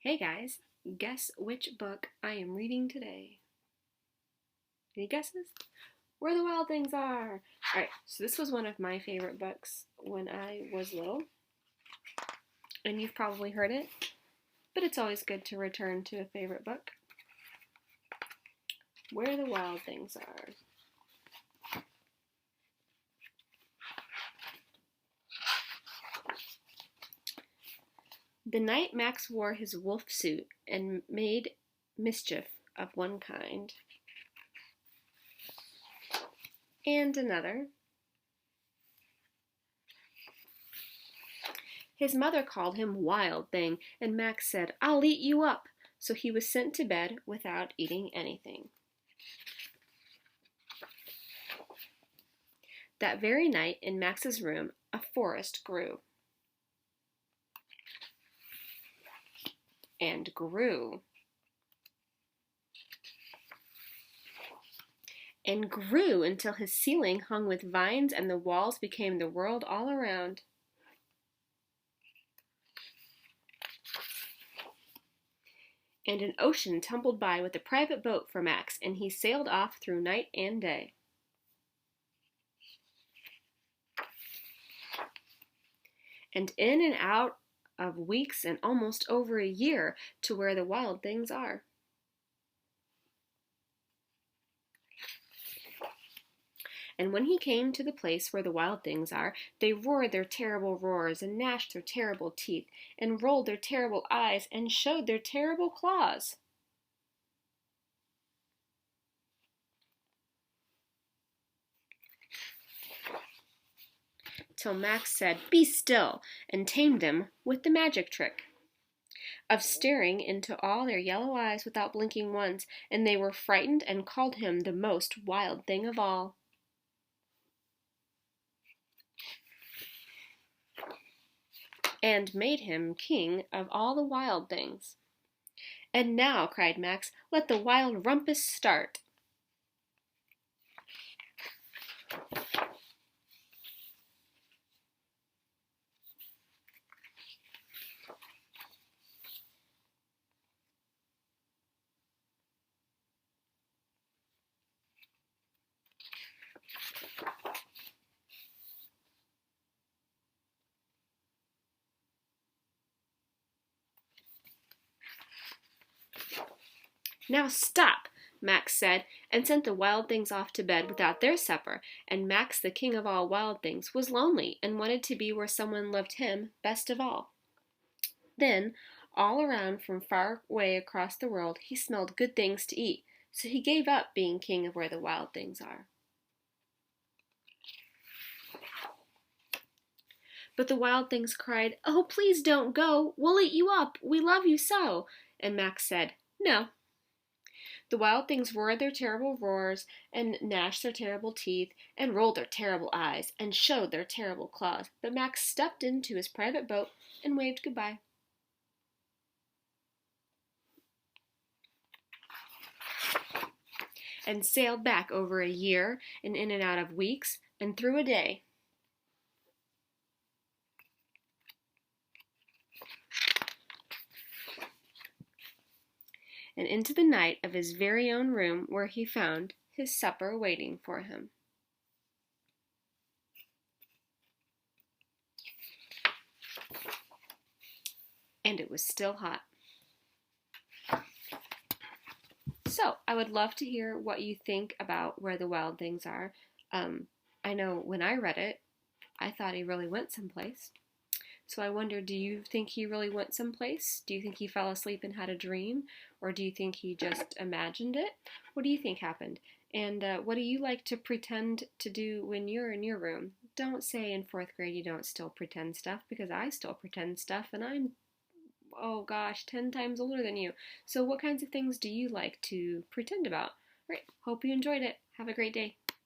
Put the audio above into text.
Hey guys, guess which book I am reading today? Any guesses? Where the Wild Things Are! Alright, so this was one of my favorite books when I was little, and you've probably heard it, but it's always good to return to a favorite book. Where the Wild Things Are. The night Max wore his wolf suit and made mischief of one kind and another, his mother called him Wild Thing, and Max said, "I'll eat you up." So he was sent to bed without eating anything. That very night, in Max's room, a forest grew. And grew. And grew until his ceiling hung with vines and the walls became the world all around. And an ocean tumbled by with a private boat for Max, and he sailed off through night and day. And in and out of weeks and almost over a year to where the wild things are. And when he came to the place where the wild things are, they roared their terrible roars, and gnashed their terrible teeth, and rolled their terrible eyes, and showed their terrible claws. Till Max said, "Be still," and tamed them with the magic trick of staring into all their yellow eyes without blinking once, and they were frightened and called him the most wild thing of all. And made him king of all the wild things. "And now," cried Max, "let the wild rumpus start." "Now stop," Max said, and sent the wild things off to bed without their supper, and Max, the king of all wild things, was lonely and wanted to be where someone loved him best of all. Then, all around from far away across the world, he smelled good things to eat, so he gave up being king of where the wild things are. But the wild things cried, "Oh, please don't go. We'll eat you up. We love you so." And Max said, "No." The wild things roared their terrible roars, and gnashed their terrible teeth, and rolled their terrible eyes, and showed their terrible claws. But Max stepped into his private boat and waved goodbye. And sailed back over a year, and in and out of weeks, and through a day. And into the night of his very own room, where he found his supper waiting for him. And it was still hot. So, I would love to hear what you think about Where the Wild Things Are. I know when I read it, I thought he really went someplace. So I wonder, do you think he really went someplace? Do you think he fell asleep and had a dream? Or do you think he just imagined it? What do you think happened? And what do you like to pretend to do when you're in your room? Don't say in 4th grade you don't still pretend stuff, because I still pretend stuff, and I'm, oh gosh, 10 times older than you. So what kinds of things do you like to pretend about? All right, hope you enjoyed it. Have a great day.